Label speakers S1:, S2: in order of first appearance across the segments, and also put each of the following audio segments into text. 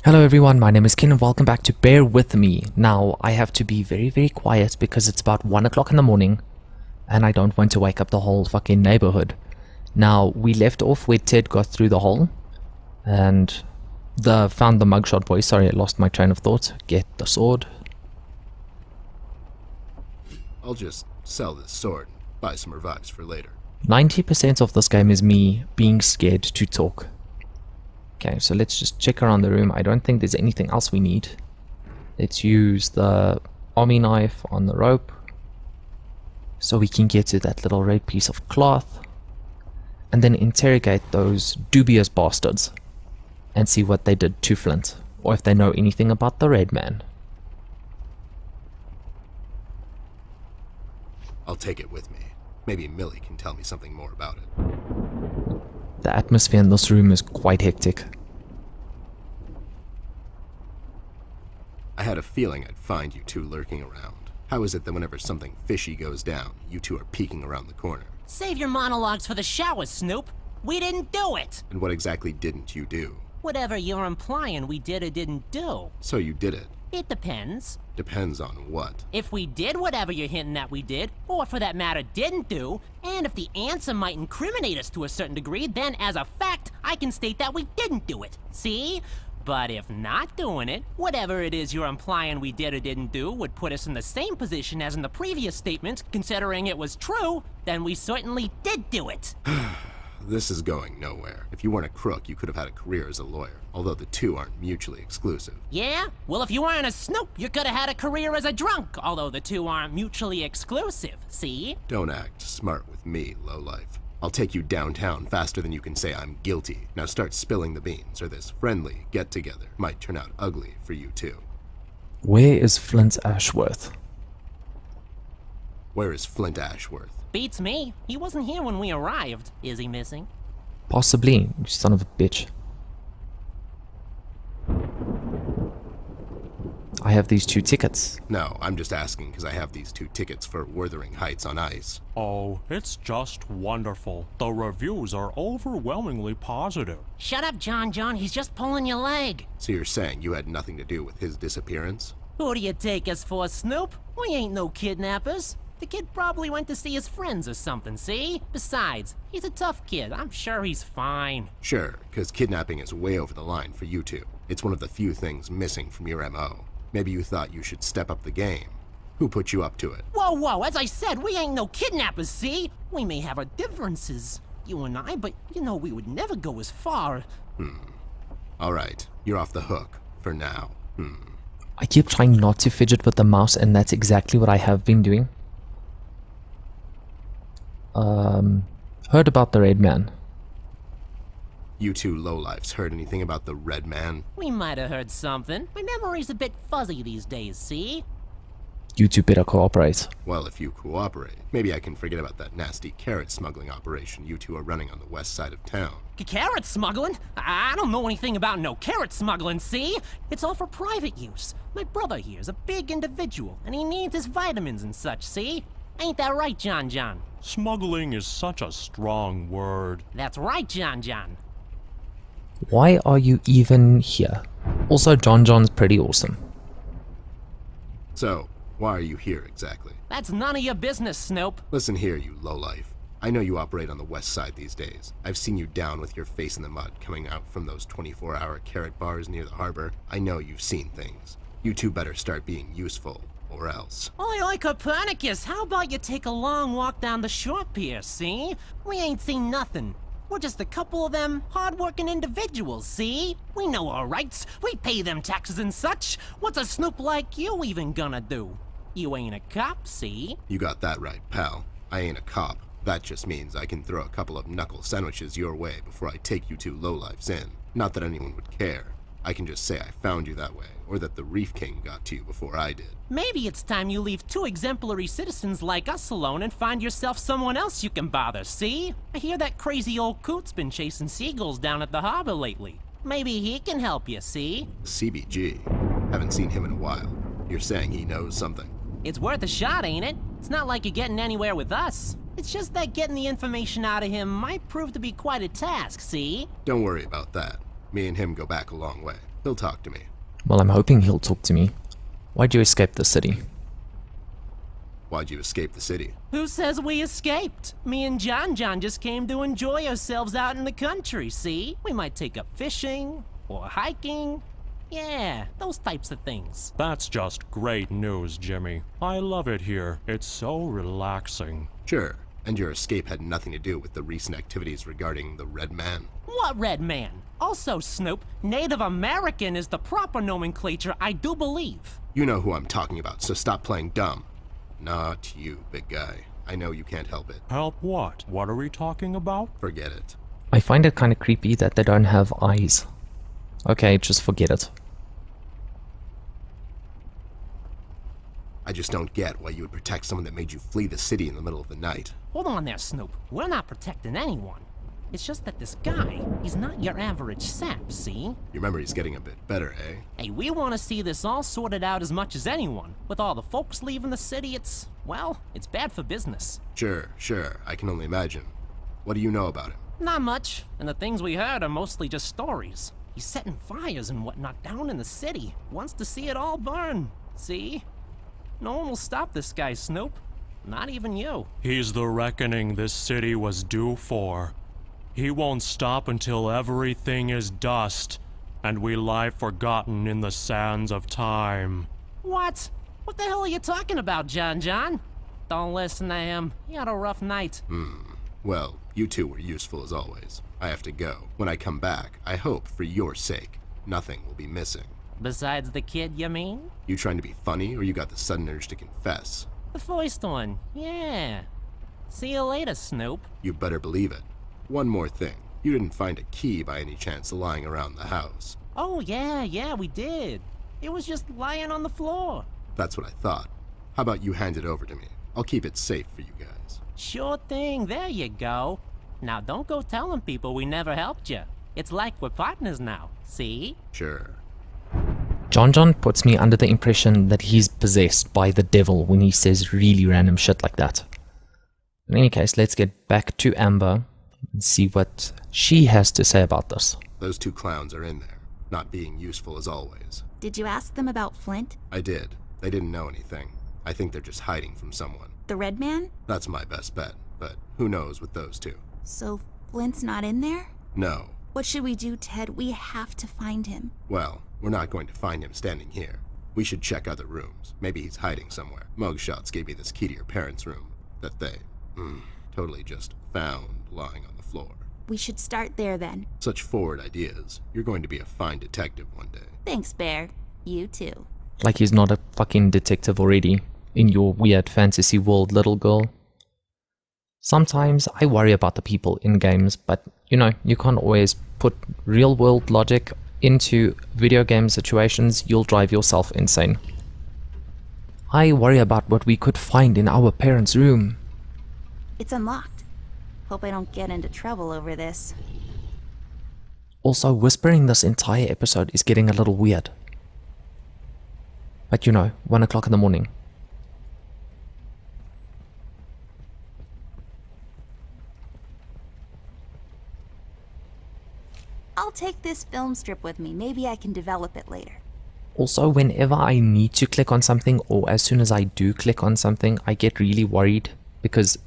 S1: Hello everyone, my name is Kin and welcome back to Bear With Me. Now, I have to be very quiet because it's about 1 o'clock in the morning and I don't want to wake up the whole fucking neighborhood. Now, we left off where Ted got through the hole and found the mugshot boy. Sorry, I lost my train of thought. Get the sword.
S2: I'll just sell this sword and buy some revives for later.
S1: 90% of this game is me being scared to talk. Okay, so let's just check around the room. I don't think there's anything else we need. Let's use the army knife on the rope so we can get to that little red piece of cloth and then interrogate those dubious bastards and see what they did to Flint, or if they know anything about the Red Man.
S2: I'll take it with me. Maybe Millie can tell me something more about it.
S1: The atmosphere in this room is quite hectic.
S2: I had a feeling I'd find you two lurking around. How is it that whenever something fishy goes down, you two are peeking around the corner?
S3: Save your monologues for the shower, Snoop. We didn't do it.
S2: And what exactly didn't you do?
S3: Whatever you're implying we did or didn't do.
S2: So you did it.
S3: It depends.
S2: Depends on what?
S3: If we did whatever you're hinting at we did, or for that matter didn't do, and if the answer might incriminate us to a certain degree, then as a fact, I can state that we didn't do it. See? But if not doing it, whatever it is you're implying we did or didn't do would put us in the same position as in the previous statement, considering it was true, then we certainly did do it.
S2: This is going nowhere. If you weren't a crook, you could have had a career as a lawyer, although the two aren't mutually exclusive.
S3: Yeah? Well, if you weren't a Snoop, you could have had a career as a drunk, although the two aren't mutually exclusive, see?
S2: Don't act smart with me, lowlife. I'll take you downtown faster than you can say I'm guilty. Now start spilling the beans, or this friendly get-together might turn out ugly for you too.
S1: Where is Flint Ashworth?
S2: Where is Flint Ashworth?
S3: Beats me. He wasn't here when we arrived. Is he missing?
S1: Possibly, you son of a bitch. I have these 2 tickets.
S2: No, I'm just asking because I have these 2 tickets for Wuthering Heights on ice.
S4: Oh, it's just wonderful. The reviews are overwhelmingly positive.
S3: Shut up, John. He's just pulling your leg.
S2: So you're saying you had nothing to do with his disappearance?
S3: Who do you take us for, Snoop? We ain't no kidnappers. The kid probably went to see his friends or something, see? Besides, he's a tough kid. I'm sure he's fine.
S2: Sure, because kidnapping is way over the line for you two. It's one of the few things missing from your MO. Maybe you thought you should step up the game. Who put you up to it?
S3: Whoa, as I said, we ain't no kidnappers, see? We may have our differences, you and I, but you know we would never go as far.
S2: All right, you're off the hook, for now.
S1: I keep trying not to fidget with the mouse and that's exactly what I have been doing. Heard about the Red Man.
S2: You two lowlifes heard anything about the Red Man?
S3: We might have heard something. My memory's a bit fuzzy these days, see?
S1: You two better cooperate.
S2: Well, if you cooperate, maybe I can forget about that nasty carrot smuggling operation you two are running on the west side of town.
S3: Carrot smuggling? I don't know anything about no carrot smuggling, see? It's all for private use. My brother here's a big individual, and he needs his vitamins and such, see? Ain't that right, John?
S4: Smuggling is such a strong word.
S3: That's right, John.
S1: Why are you even here? Also, John's pretty awesome.
S2: So, why are you here exactly?
S3: That's none of your business, Snoop.
S2: Listen here, you lowlife. I know you operate on the west side these days. I've seen you down with your face in the mud coming out from those 24-hour carrot bars near the harbor. I know you've seen things. You two better start being useful, or else.
S3: Oi, Copernicus, how about you take a long walk down the shore pier, see? We ain't seen nothing. We're just a couple of them hard-working individuals, see? We know our rights. We pay them taxes and such. What's a Snoop like you even gonna do? You ain't a cop, see?
S2: You got that right, pal. I ain't a cop. That just means I can throw a couple of knuckle sandwiches your way before I take you two lowlifes in. Not that anyone would care. I can just say I found you that way, or that the Reef King got to you before I did.
S3: Maybe it's time you leave 2 exemplary citizens like us alone and find yourself someone else you can bother, see? I hear that crazy old coot's been chasing seagulls down at the harbor lately. Maybe he can help you, see?
S2: CBG. Haven't seen him in a while. You're saying he knows something?
S3: It's worth a shot, ain't it? It's not like you're getting anywhere with us. It's just that getting the information out of him might prove to be quite a task, see?
S2: Don't worry about that. Me and him go back a long way. He'll talk to me.
S1: Well, I'm hoping he'll talk to me. Why'd you escape the city?
S2: Why'd you escape the city?
S3: Who says we escaped? Me and John just came to enjoy ourselves out in the country, see? We might take up fishing, or hiking. Yeah, those types of things.
S4: That's just great news, Jimmy. I love it here. It's so relaxing.
S2: Sure, and your escape had nothing to do with the recent activities regarding the Red Man?
S3: What Red Man? Also, Snoop, Native American is the proper nomenclature, I do believe.
S2: You know who I'm talking about, so stop playing dumb. Not you, big guy. I know you can't help it.
S4: Help what? What are we talking about?
S2: Forget it.
S1: I find it kind of creepy that they don't have eyes. Okay, just forget it.
S2: I just don't get why you would protect someone that made you flee the city in the middle of the night.
S3: Hold on there, Snoop. We're not protecting anyone. It's just that this guy, he's not your average sap, see?
S2: Your memory's getting a bit better, eh?
S3: Hey, we want to see this all sorted out as much as anyone. With all the folks leaving the city, it's bad for business.
S2: Sure, I can only imagine. What do you know about him?
S3: Not much, and the things we heard are mostly just stories. He's setting fires and whatnot down in the city. Wants to see it all burn, see? No one will stop this guy, Snoop. Not even you.
S4: He's the reckoning this city was due for. He won't stop until everything is dust, and we lie forgotten in the sands of time.
S3: What? What the hell are you talking about, John? Don't listen to him. He had a rough night.
S2: Well, you two were useful as always. I have to go. When I come back, I hope, for your sake, nothing will be missing.
S3: Besides the kid, you mean?
S2: You trying to be funny, or you got the sudden urge to confess?
S3: The first one, yeah. See you later, Snoop.
S2: You better believe it. One more thing. You didn't find a key by any chance lying around the house.
S3: Oh, yeah, we did. It was just lying on the floor.
S2: That's what I thought. How about you hand it over to me? I'll keep it safe for you guys.
S3: Sure thing, there you go. Now don't go telling people we never helped you. It's like we're partners now, see?
S2: Sure.
S1: John puts me under the impression that he's possessed by the devil when he says really random shit like that. In any case, let's get back to Amber and see what she has to say about this.
S2: Those two clowns are in there, not being useful as always.
S5: Did you ask them about Flint?
S2: I did. They didn't know anything. I think they're just hiding from someone.
S5: The Red Man?
S2: That's my best bet, but who knows with those two.
S5: So Flint's not in there?
S2: No.
S5: What should we do, Ted? We have to find him.
S2: Well, we're not going to find him standing here. We should check other rooms. Maybe he's hiding somewhere. Mugshots gave me this key to your parents' room that they, totally just found lying on the floor.
S5: We should start there then.
S2: Such forward ideas. You're going to be a fine detective one day.
S5: Thanks, Bear. You too.
S1: Like he's not a fucking detective already in your weird fantasy world, little girl. Sometimes I worry about the people in games, but you know, you can't always put real world logic into video game situations. You'll drive yourself insane. I worry about what we could find in our parents' room.
S5: It's unlocked. Hope I don't get into trouble over this.
S1: Also, whispering this entire episode is getting a little weird. But you know, 1 o'clock in the morning.
S5: I'll take this film strip with me. Maybe I can develop it later.
S1: Also, whenever I need to click on something, or as soon as I do click on something, I get really worried because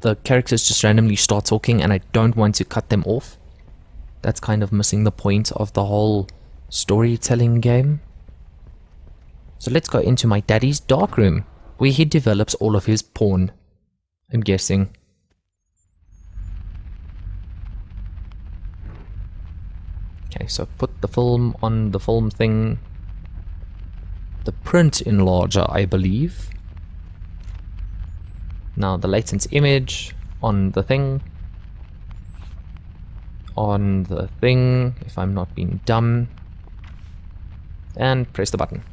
S1: the characters just randomly start talking and I don't want to cut them off. That's kind of missing the point of the whole storytelling game. So let's go into my daddy's darkroom, where he develops all of his porn, I'm guessing. Okay, so put the film on the film thing. The print enlarger, I believe. Now the latent image on the thing. On the thing, if I'm not being dumb. And press the button.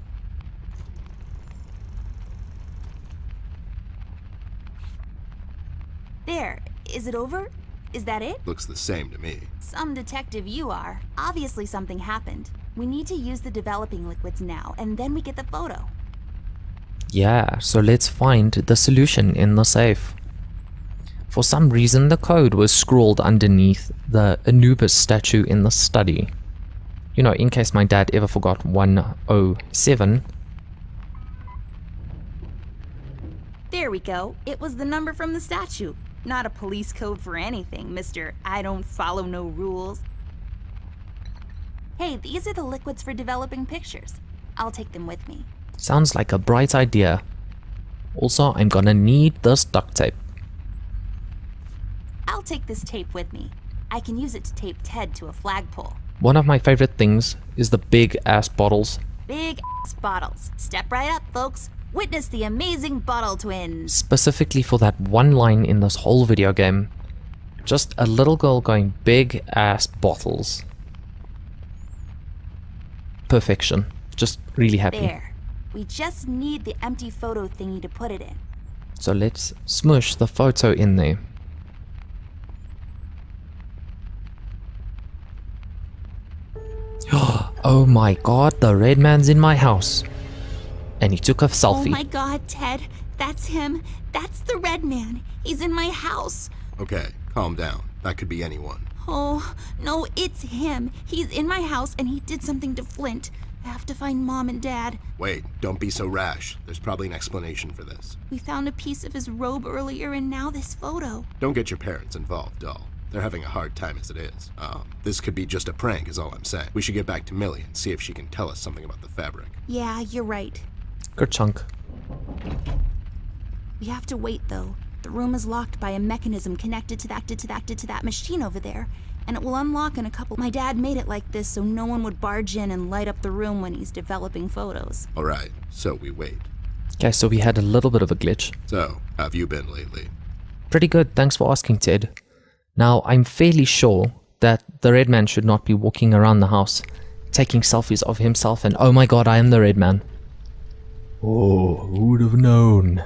S5: There. Is it over? Is that it?
S2: Looks the same to me.
S5: Some detective you are. Obviously something happened. We need to use the developing liquids now, and then we get the photo.
S1: Yeah, so let's find the solution in the safe. For some reason, the code was scrawled underneath the Anubis statue in the study. You know, in case my dad ever forgot 107.
S5: There we go. It was the number from the statue. Not a police code for anything, Mr. I don't follow no rules. Hey, these are the liquids for developing pictures. I'll take them with me.
S1: Sounds like a bright idea. Also, I'm gonna need this duct tape.
S5: I'll take this tape with me. I can use it to tape Ted to a flagpole.
S1: One of my favorite things is the big ass bottles.
S5: Big ass bottles. Step right up, folks. Witness the amazing bottle twins.
S1: Specifically for that one line in this whole video game. Just a little girl going big ass bottles. Perfection. Just really happy.
S5: There. We just need the empty photo thingy to put it in.
S1: So let's smush the photo in there. Oh my god, the red man's in my house. And he took a selfie.
S5: Oh my god, Ted. That's him. That's the red man. He's in my house.
S2: Okay, calm down. That could be anyone.
S5: Oh, no, it's him. He's in my house and he did something to Flint. I have to find Mom and Dad.
S2: Wait, don't be so rash. There's probably an explanation for this.
S5: We found a piece of his robe earlier and now this photo.
S2: Don't get your parents involved, doll. They're having a hard time as it is. This could be just a prank is all I'm saying. We should get back to Millie and see if she can tell us something about the fabric.
S5: Yeah, you're right.
S1: Good chunk.
S5: We have to wait though. The room is locked by a mechanism connected to that machine over there. And it will unlock in a couple. My dad made it like this so no one would barge in and light up the room when he's developing photos.
S2: Alright, so we wait.
S1: Okay, so we had a little bit of a glitch.
S2: So, how have you been lately?
S1: Pretty good, thanks for asking, Ted. Now, I'm fairly sure that the red man should not be walking around the house taking selfies of himself and, oh my god, I am the red man. Oh, who would have known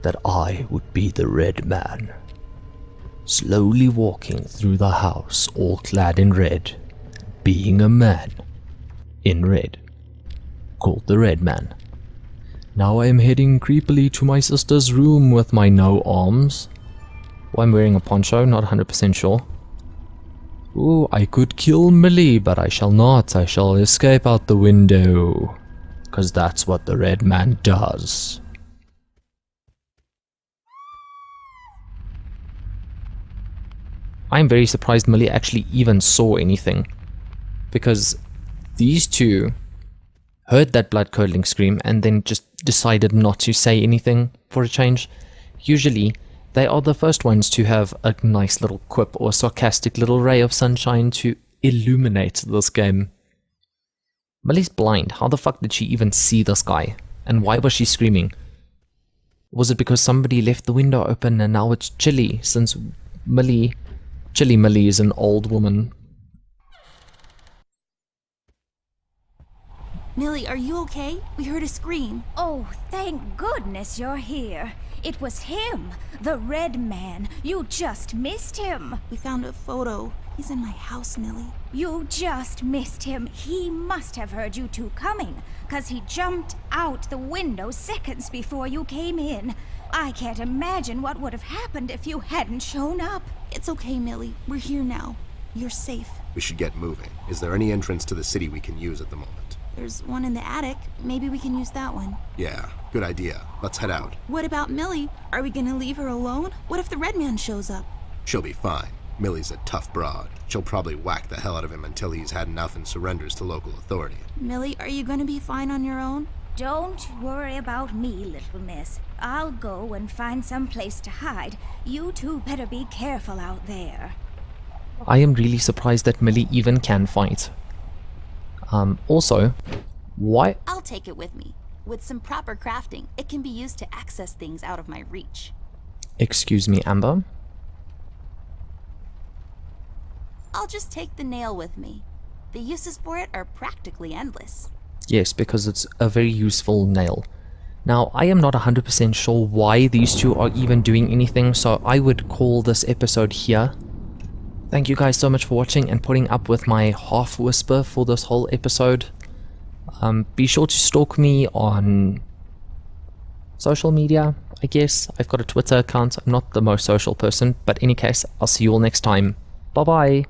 S1: that I would be the red man? Slowly walking through the house, all clad in red, being a man in red, called the red man. Now I am heading creepily to my sister's room with my no arms. Oh, I'm wearing a poncho, not 100% sure. Ooh, I could kill Millie, but I shall not. I shall escape out the window. 'Cause that's what the red man does. I'm very surprised Millie actually even saw anything. Because these two heard that blood-curdling scream and then just decided not to say anything for a change. Usually, they are the first ones to have a nice little quip or sarcastic little ray of sunshine to illuminate this game. Millie's blind. How the fuck did she even see this guy? And why was she screaming? Was it because somebody left the window open and now it's chilly since Chilly Millie is an old woman?
S5: Millie, are you okay? We heard a scream.
S6: Oh, thank goodness you're here. It was him, the red man. You just missed him.
S5: We found a photo. He's in my house, Millie.
S6: You just missed him. He must have heard you two coming, 'cause he jumped out the window seconds before you came in. I can't imagine what would have happened if you hadn't shown up.
S5: It's okay, Millie. We're here now. You're safe.
S2: We should get moving. Is there any entrance to the city we can use at the moment?
S5: There's one in the attic. Maybe we can use that one.
S2: Yeah, good idea. Let's head out.
S5: What about Millie? Are we gonna leave her alone? What if the red man shows up?
S2: She'll be fine. Millie's a tough broad. She'll probably whack the hell out of him until he's had enough and surrenders to local authority.
S5: Millie, are you gonna be fine on your own?
S6: Don't worry about me, little miss. I'll go and find some place to hide. You two better be careful out there.
S1: I am really surprised that Millie even can fight. Also, why?
S5: I'll take it with me. With some proper crafting, it can be used to access things out of my reach.
S1: Excuse me, Amber?
S5: I'll just take the nail with me. The uses for it are practically endless.
S1: Yes, because it's a very useful nail. Now, I am not 100% sure why these two are even doing anything, so I would call this episode here. Thank you guys so much for watching and putting up with my half whisper for this whole episode. Be sure to stalk me on social media, I guess. I've got a Twitter account. I'm not the most social person, but in any case, I'll see you all next time. Bye bye.